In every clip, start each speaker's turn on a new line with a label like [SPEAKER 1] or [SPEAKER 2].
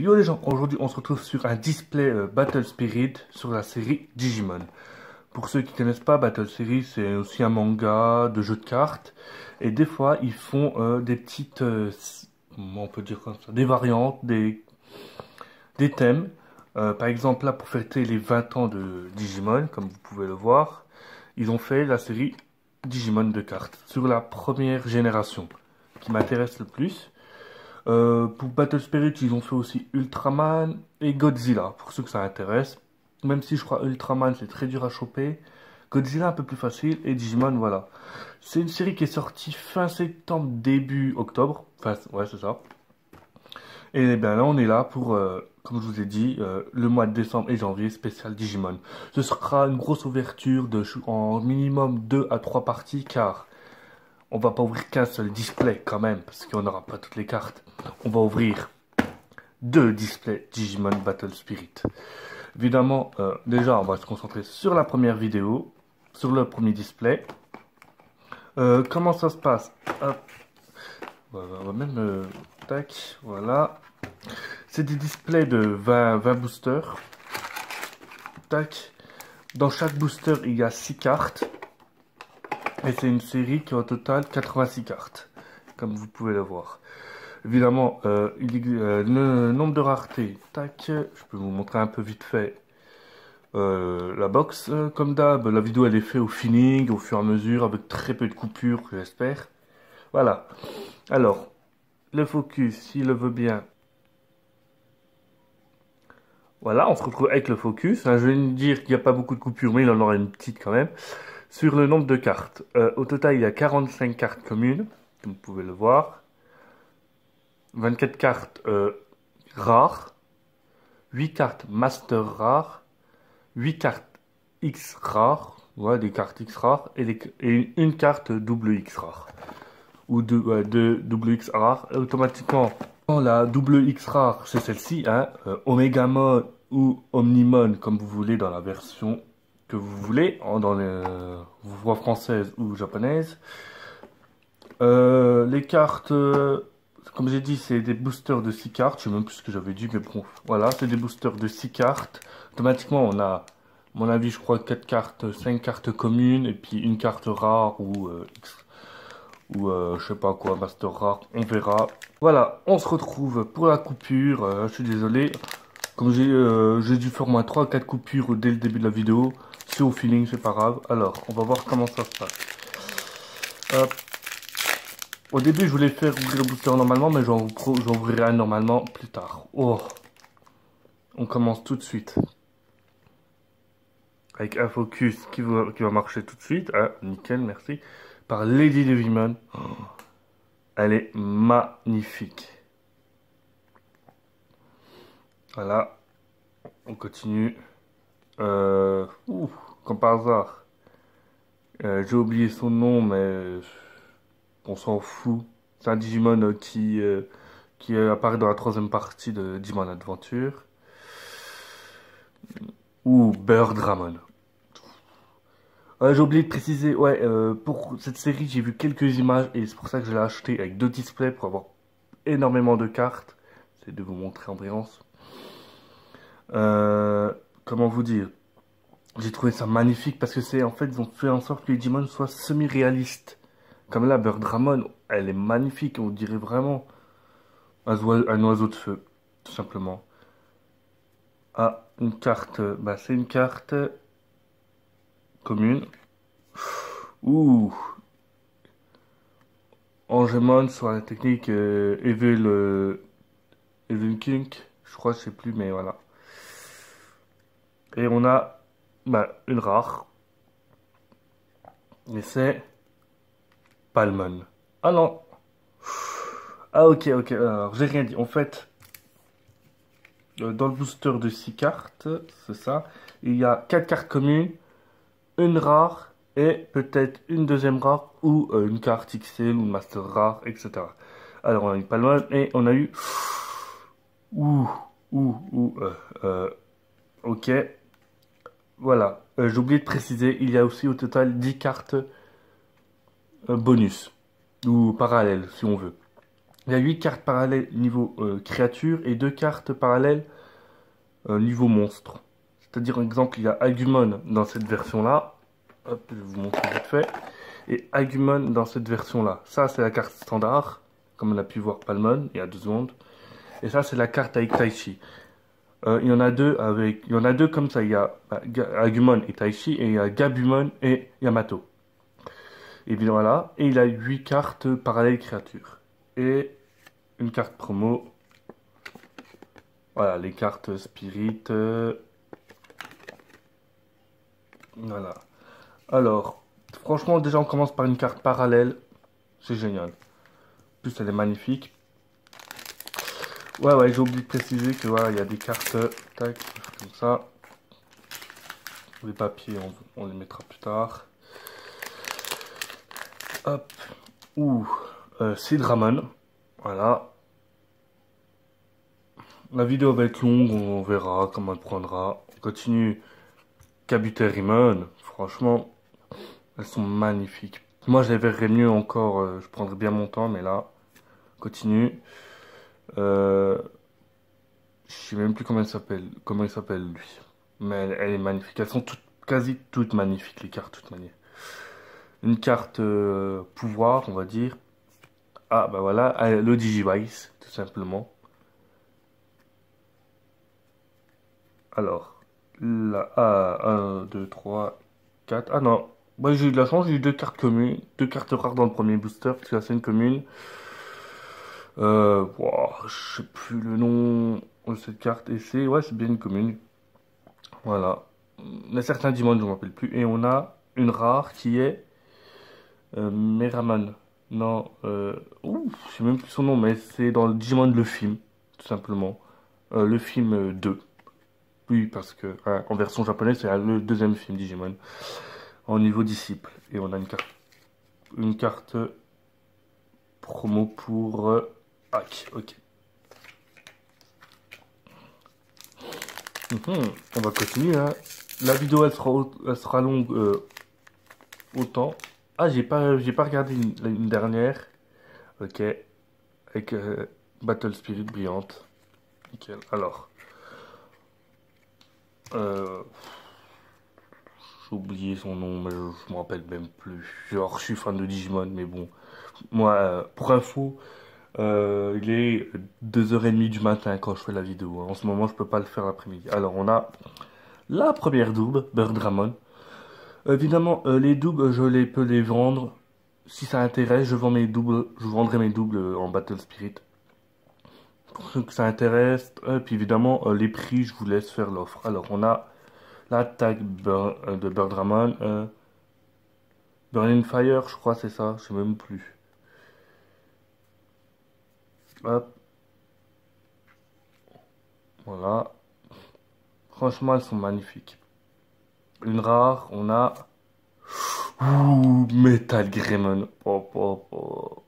[SPEAKER 1] Yo les gens, aujourd'hui on se retrouve sur un display Battle Spirit sur la série Digimon. Pour ceux qui connaissent pas, Battle Spirit c'est aussi un manga de jeux de cartes. Et des fois ils font des petites, comment on peut dire comme ça, des variantes, des thèmes. Par exemple là pour fêter les 20 ans de Digimon, comme vous pouvez le voir, ils ont fait la série Digimon de cartes sur la première génération, qui m'intéresse le plus. Pour Battle Spirit, ils ont fait aussi Ultraman et Godzilla, pour ceux que ça intéresse. Même si je crois Ultraman c'est très dur à choper. Godzilla un peu plus facile et Digimon voilà. C'est une série qui est sortie fin septembre, début octobre. Enfin, ouais, c'est ça. Et bien là, on est là pour, comme je vous ai dit, le mois de décembre et janvier spécial Digimon. Ce sera une grosse ouverture en minimum 2 à 3 parties car on va pas ouvrir qu'un seul display quand même, parce qu'on n'aura pas toutes les cartes. On va ouvrir 2 displays Digimon Battle Spirit. Évidemment, déjà, on va se concentrer sur la première vidéo, sur le premier display. Comment ça se passe? Hop. On va même... tac, voilà. C'est des displays de 20 boosters. Tac. Dans chaque booster, il y a 6 cartes. Et c'est une série qui a au total 86 cartes, comme vous pouvez le voir. Évidemment, le nombre de raretés, tac, je peux vous montrer un peu vite fait la box. Comme d'hab, la vidéo elle est faite au feeling, au fur et à mesure, avec très peu de coupures, j'espère. Voilà. Alors, le focus, s'il le veut bien. Voilà, on se retrouve avec le focus. Je vais me dire qu'il n'y a pas beaucoup de coupures, mais il en aura une petite quand même. Sur le nombre de cartes, au total il y a 45 cartes communes, comme vous pouvez le voir. 24 cartes rares, 8 cartes master rares, 8 cartes X rares, ouais, des cartes X rares, et une carte double X rare. Ou deux double X rares. Automatiquement, la double X rare, c'est celle-ci, hein, Omegamon ou Omnimon, comme vous voulez dans la version que vous voulez, dans les voix françaises ou japonaises. Les cartes, comme j'ai dit, c'est des boosters de 6 cartes. Je sais même plus ce que j'avais dit, mais bon, voilà, c'est des boosters de 6 cartes. Automatiquement, on a, à mon avis, je crois 4 cartes, 5 cartes communes, et puis une carte rare ou je sais pas quoi, master rare, on verra. Voilà, on se retrouve pour la coupure. Je suis désolé, comme j'ai dû faire moins 3 4 coupures dès le début de la vidéo. C'est au feeling, c'est pas grave. Alors, on va voir comment ça se passe. Hop. Au début, je voulais faire ouvrir le booster normalement, mais j'en ouvrirai un normalement plus tard. Oh. On commence tout de suite. Avec un focus qui va marcher tout de suite. Ah, nickel, merci. Par Lady Devimon. Oh. Elle est magnifique. Voilà. On continue. Comme par hasard. J'ai oublié son nom, mais on s'en fout. C'est un Digimon qui apparaît dans la 3e partie de Digimon Adventure. Ou Birdramon. J'ai oublié de préciser, ouais, pour cette série, j'ai vu quelques images et c'est pour ça que je l'ai acheté avec 2 displays pour avoir énormément de cartes. C'est de vous montrer en brillance. Comment vous dire? J'ai trouvé ça magnifique parce que c'est en fait ils ont fait en sorte que les Digimon soient semi-réalistes. Comme là, Birdramon, elle est magnifique, on dirait vraiment un oiseau de feu, tout simplement. Ah, une carte, bah c'est une carte commune. Ouh, Angemon sur la technique Evil Kink, je crois, je sais plus, mais voilà. Et on a une rare. Et c'est Palmon. Ah non. Ah ok, alors j'ai rien dit. En fait, dans le booster de 6 cartes, c'est ça, il y a 4 cartes communes, une rare et peut-être une deuxième rare ou une carte XL ou master rare, etc. Alors on a eu Palmon et on a eu... ok. Voilà, j'ai oublié de préciser, il y a aussi au total 10 cartes bonus, ou parallèles si on veut. Il y a 8 cartes parallèles niveau créature et 2 cartes parallèles niveau monstre. C'est-à-dire, par exemple, il y a Agumon dans cette version-là. Hop, je vais vous montrer vite fait. Et Agumon dans cette version-là. Ça, c'est la carte standard, comme on a pu voir Palmon il y a 2 secondes. Et ça, c'est la carte avec Taichi. Il y en a deux comme ça. Il y a Agumon et Taichi, et il y a Gabumon et Yamato. Et bien voilà. Et il a 8 cartes parallèles créatures. Et une carte promo. Voilà, les cartes Spirit. Voilà. Alors, franchement, déjà, on commence par une carte parallèle. C'est génial. En plus, elle est magnifique. Ouais, j'ai oublié de préciser que voilà, il y a des cartes, tac, comme ça. Les papiers, on les mettra plus tard. Hop. Ouh, Sidramon. Voilà. La vidéo va être longue, on verra comment elle prendra. On continue. Kabuterimon. Franchement, elles sont magnifiques. Moi, je les verrais mieux encore. Je prendrais bien mon temps, mais là, continue. Je sais même plus comment il s'appelle lui. Mais elle est magnifique. Elles sont quasi toutes magnifiques, les cartes, toutes manières. Une carte pouvoir, on va dire. Ah, bah voilà, le Digivice, tout simplement. Alors, là, 1, 2, 3, 4. Ah non, moi j'ai eu de la chance, j'ai eu 2 cartes communes. 2 cartes rares dans le premier booster, parce que c'est une commune. Wow, je sais plus le nom de cette carte. Et c'est bien une commune. Voilà. Il y a certains Digimon, je ne me rappelle plus. Et on a une rare qui est Meraman. Non, je sais même plus son nom, mais c'est dans le Digimon le film, tout simplement. Le film 2. Oui, parce que en version japonaise, c'est le deuxième film Digimon. En niveau disciple. Et on a une carte promo pour Hack. Ok. On va continuer, hein. La vidéo, elle sera longue autant. Ah, j'ai pas regardé une dernière. Ok. Avec Battle Spirit brillante. Nickel. Alors. Euh, j'ai oublié son nom, mais je me rappelle même plus. Genre, je suis fan de Digimon, mais bon. Moi, pour info, il est 2h30 du matin quand je fais la vidéo, hein. En ce moment, je peux pas le faire l'après-midi. Alors, on a la première double, Birdramon. Évidemment, les doubles, peux les vendre. Si ça intéresse, je vendrai mes doubles en Battle Spirit. Pour ceux que ça intéresse, puis évidemment, les prix, je vous laisse faire l'offre. Alors, on a l'attaque de Birdramon. Burning Fire, je crois, c'est ça, je sais même plus. Hop, voilà. Franchement, elles sont magnifiques. Une rare, on a... Ouh, Metal Greymon. Oh, oh, oh.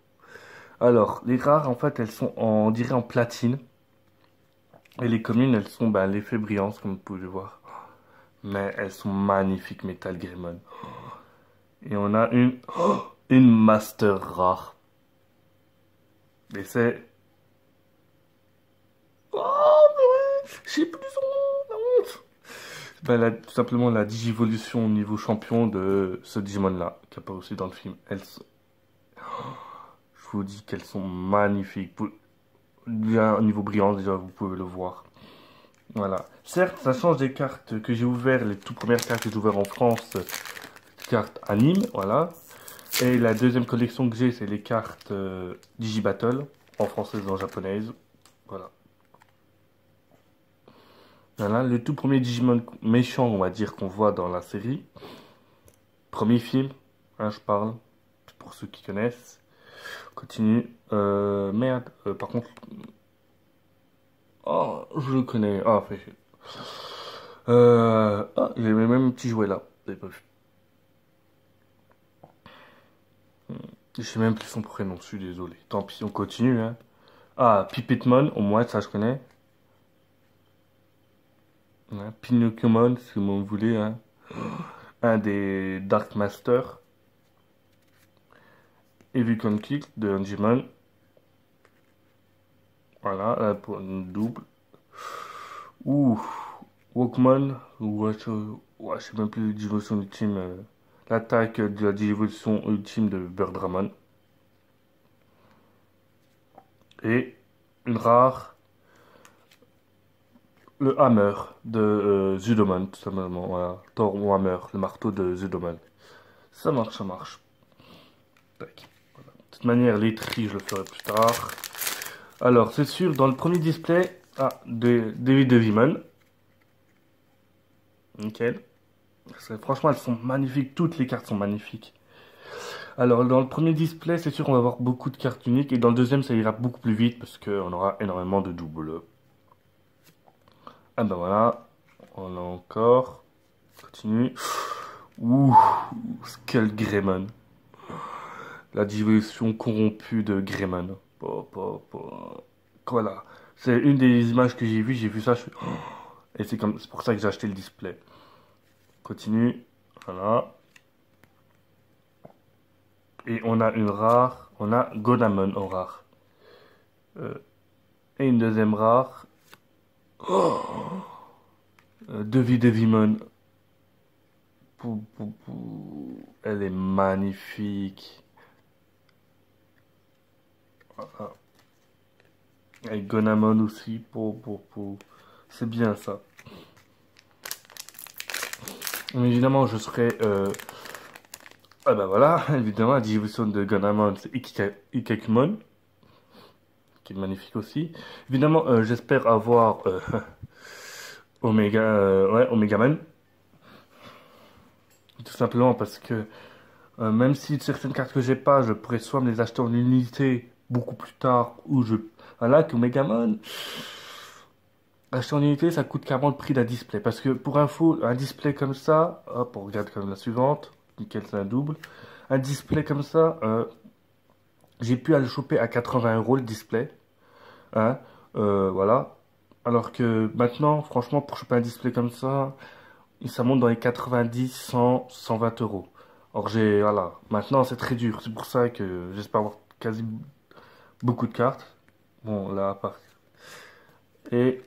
[SPEAKER 1] Alors, les rares, en fait, elles sont on dirait en platine. Et les communes, elles sont l'effet brillance, comme vous pouvez le voir. Mais elles sont magnifiques, Metal Greymon. Et on a une Master rare. Et c'est... Oh, je sais plus son nom, la honte. Tout simplement la Digivolution au niveau champion de ce Digimon-là, qui apparaît aussi dans le film. Je vous dis qu'elles sont magnifiques. Bien au niveau brillant, déjà, vous pouvez le voir. Voilà. Certes, ça change des cartes que j'ai ouvertes, les toutes premières cartes que j'ai ouvertes en France, cartes anime, voilà. Et la deuxième collection que j'ai, c'est les cartes Digibattle, en française et en japonaise. Voilà. Voilà, le tout premier Digimon méchant, on va dire, qu'on voit dans la série. Premier film, hein, je parle, pour ceux qui connaissent. Continue. Merde, par contre... Oh, je le connais. Ah, fait chier. Il y avait même un petit jouet là. Vous avez pas vu. Je sais même plus son prénom, je suis désolé. Tant pis, on continue, hein. Ah, Pipitmon, au moins, ça je connais. Hein, Pinocchiomon, si vous voulez, hein. Un des Dark Masters. Heavy Kick de Digimon. Voilà, là, pour une double. Ouh, Walkman, ouais, je sais même plus la digivolution ultime. L'attaque de la digivolution ultime de Birdramon. Et une rare, le hammer de Zudoman, tout simplement. Voilà, Thor Hammer, le marteau de Zudoman. Ça marche, ça marche. Tac. Voilà. De toute manière, les tris, je le ferai plus tard. Alors, c'est sûr, dans le premier display, David Devimon. Nickel. Franchement, elles sont magnifiques. Toutes les cartes sont magnifiques. Alors, dans le premier display, c'est sûr qu'on va avoir beaucoup de cartes uniques. Et dans le deuxième, ça ira beaucoup plus vite parce qu'on aura énormément de doubles. Ah ben voilà. On a encore. Continue. Ouh, Skull Greymon. La division corrompue de Greymon. Voilà. C'est une des images que j'ai vu ça, je suis... Et c'est pour ça que j'ai acheté le display. Continue. Voilà. Et on a une rare. On a Gonamon en rare. Et une deuxième rare. Devi Devimon. Elle est magnifique. Voilà. Et Gonamon aussi. C'est bien ça. Mais évidemment, je serai... Ah bah voilà, évidemment, la distribution de Gonamon, c'est Ikakumon, qui est magnifique aussi. Évidemment, j'espère avoir Omegaman. Tout simplement parce que même si certaines cartes que j'ai pas, je pourrais soit me les acheter en unité beaucoup plus tard, ou je... Voilà, que Omegamon, acheter en unité, ça coûte carrément le prix d'un display. Parce que pour info, un display comme ça, hop, on regarde comme la suivante, nickel, c'est un double. Un display comme ça, j'ai pu aller le choper à 80 € le display. Hein, voilà. Alors que maintenant, franchement, pour choper un display comme ça monte dans les 90, 100, 120 €. Or, voilà. Maintenant, c'est très dur. C'est pour ça que j'espère avoir quasi beaucoup de cartes. Bon, là, à part. Et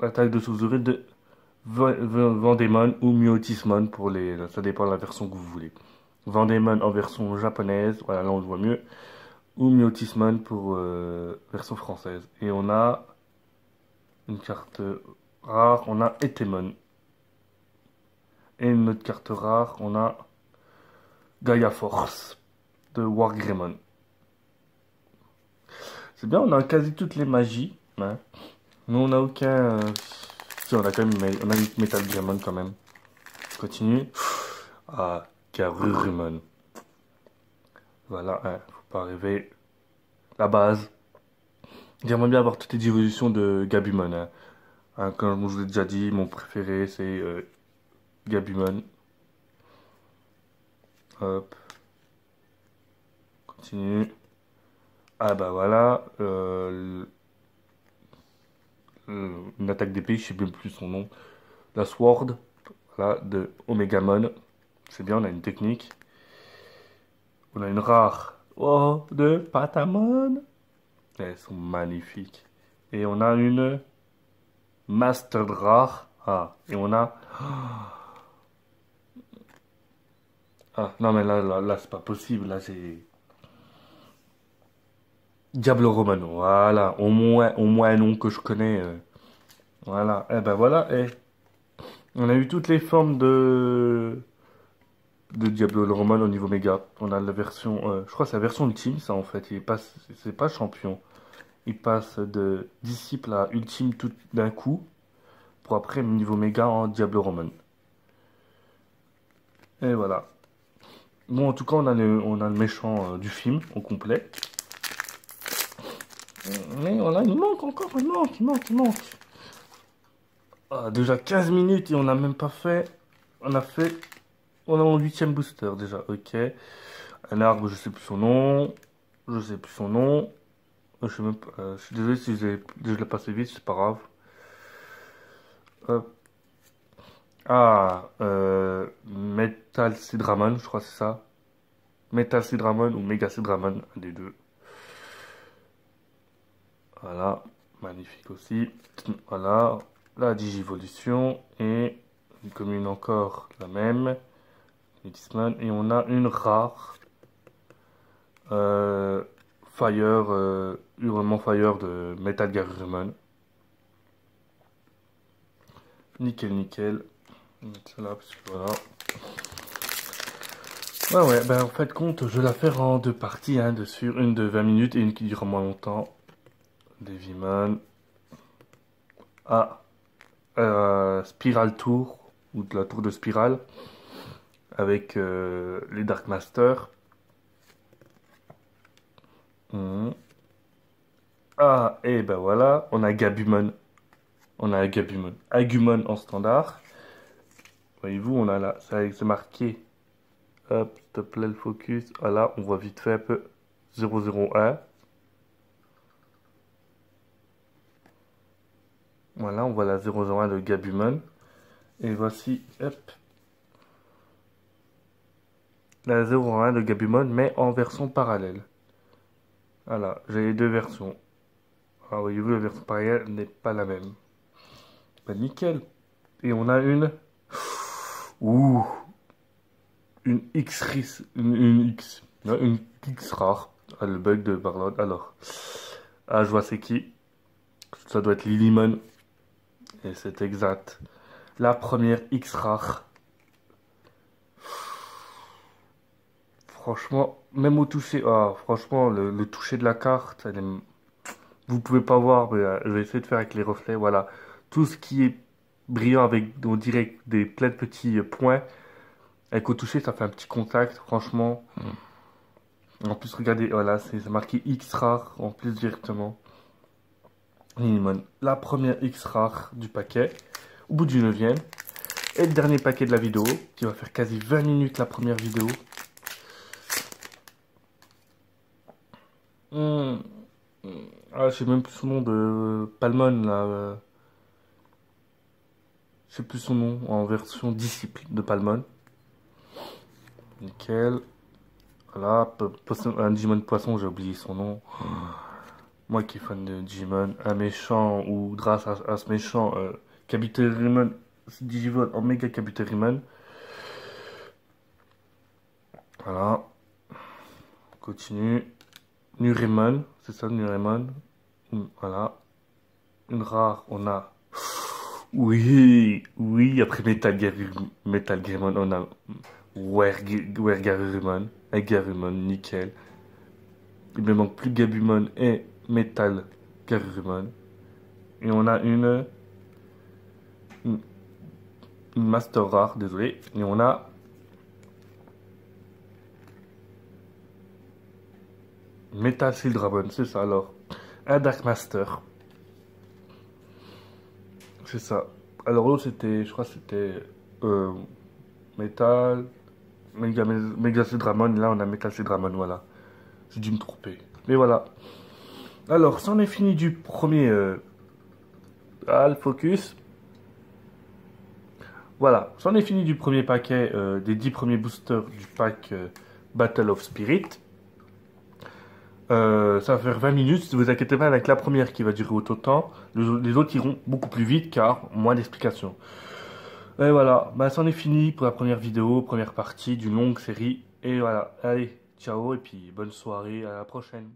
[SPEAKER 1] l'attaque de Suzuri de Vendemon ou Myotismon pour ça dépend de la version que vous voulez. Vendemon en version japonaise, voilà, là on le voit mieux. Ou Myotismon pour version française. Et on a une carte rare, on a Etemon. Et une autre carte rare, on a Gaia Force de Wargreymon. C'est bien, on a quasi toutes les magies. Hein. Mais on n'a aucun... Si, on a quand même on a une Metal Greymon quand même. Continue. Ah, Garurumon. Voilà, hein, faut pas rêver. La base. J'aimerais bien avoir toutes les évolutions de Gabumon. Hein. Hein, comme je vous l'ai déjà dit, mon préféré c'est Gabumon. Hop. Continue. Ah bah voilà. Une attaque d'épée, je sais même plus son nom. La Sword. Voilà, de Omegamon. C'est bien, on a une technique. On a une rare. Oh, de Patamon. Elles sont magnifiques. Et on a une Master rare. Ah, et on a... Ah, non mais là c'est pas possible. Là c'est... Diablo Romano. Voilà, au moins un nom que je connais. Voilà, eh ben voilà. On a eu toutes les formes de Diablo Romano au niveau méga. On a la version... je crois que c'est la version ultime ça en fait. C'est pas champion. Il passe de disciple à ultime tout d'un coup. Pour après niveau méga en Diablo Roman. Et voilà. Bon, en tout cas, on a le méchant du film au complet. Mais voilà, il manque encore, il manque. Ah, déjà 15 minutes et on n'a même pas fait. On a mon 8e booster déjà, ok. Un arbre, je sais plus son nom. Je sais plus son nom. Je suis désolé si je l'ai passé vite, c'est pas grave. Hop. Ah, Metal Sidramon, je crois que c'est ça. Metal Sidramon ou Mega Sidramon, un des deux. Voilà, magnifique aussi. Voilà, la Digivolution et une commune encore la même. Et on a une rare Fire, Hurlement Fire de Metal Garurumon. Nickel, nickel. Je vais mettre ça là parce que voilà. Ouais, ben en fait compte, je vais la faire en deux parties, hein, dessus, une de 20 minutes et une qui dure moins longtemps. Devimon. Ah, Spiral Tour, ou de la tour de spirale, avec les Dark Masters. Ah, et ben voilà, on a Gabumon. On a Gabumon. Agumon en standard. Voyez-vous, on a là, ça c'est marqué. Hop, s'il te plaît, le focus. Voilà, on voit vite fait un peu 001. Voilà, on voit la 001 de Gabumon. Et voici, hop, la 001 de Gabumon, mais en version parallèle. Voilà, j'ai les deux versions. Ah, voyez-vous, la version parallèle n'est pas la même. Bah, nickel. Et on a une... Ouh, une X, une X, non, une X rare. Ah, le bug de Barlord. Alors, ah, je vois c'est qui. Ça doit être Lilymon. Et c'est exact. La première X rare. Franchement, même au toucher, ah, franchement, le toucher de la carte, vous pouvez pas voir, mais je vais essayer de faire avec les reflets. Voilà, tout ce qui est brillant avec, on dirait, des plein de petits points. Avec au toucher, ça fait un petit contact, franchement. En plus, regardez, voilà, c'est marqué X rare en plus directement. Lilymon, la première X rare du paquet, au bout du 9e. Et le dernier paquet de la vidéo, qui va faire quasi 20 minutes la première vidéo. Ah, je sais même plus son nom de Palmon là. Je sais plus son nom en version disciple de Palmon. Nickel. Voilà, un Digimon poisson, j'ai oublié son nom. Moi qui suis fan de Digimon, un méchant ou grâce à ce méchant, Kabuterimon, Digivol en méga Kabuterimon. Voilà. Continue. Nurimon, c'est ça, Nurimon. Voilà. Une rare, on a. Oui, oui, après Metal Greymon, on a Wergarurumon, et Garurumon, nickel. Il me manque plus Gabumon et Metal Garurumon. Et on a une Master Rare, désolé. Et on a Metal Shieldramon, c'est ça alors. Un Dark Master. C'est ça. Alors l'autre c'était, je crois que c'était Metal, Mega Shieldramon. Là on a Metal Shieldramon, voilà. J'ai dû me tromper. Mais voilà. Alors, c'en est fini du premier le focus. Voilà, c'en est fini du premier paquet des 10 premiers boosters du pack Battle of Spirit. Ça va faire 20 minutes, ne vous inquiétez pas avec la première qui va durer autant de temps. Les autres iront beaucoup plus vite car moins d'explications. Et voilà, bah, c'en est fini pour la première vidéo, première partie d'une longue série. Et voilà, allez, ciao et puis bonne soirée, à la prochaine.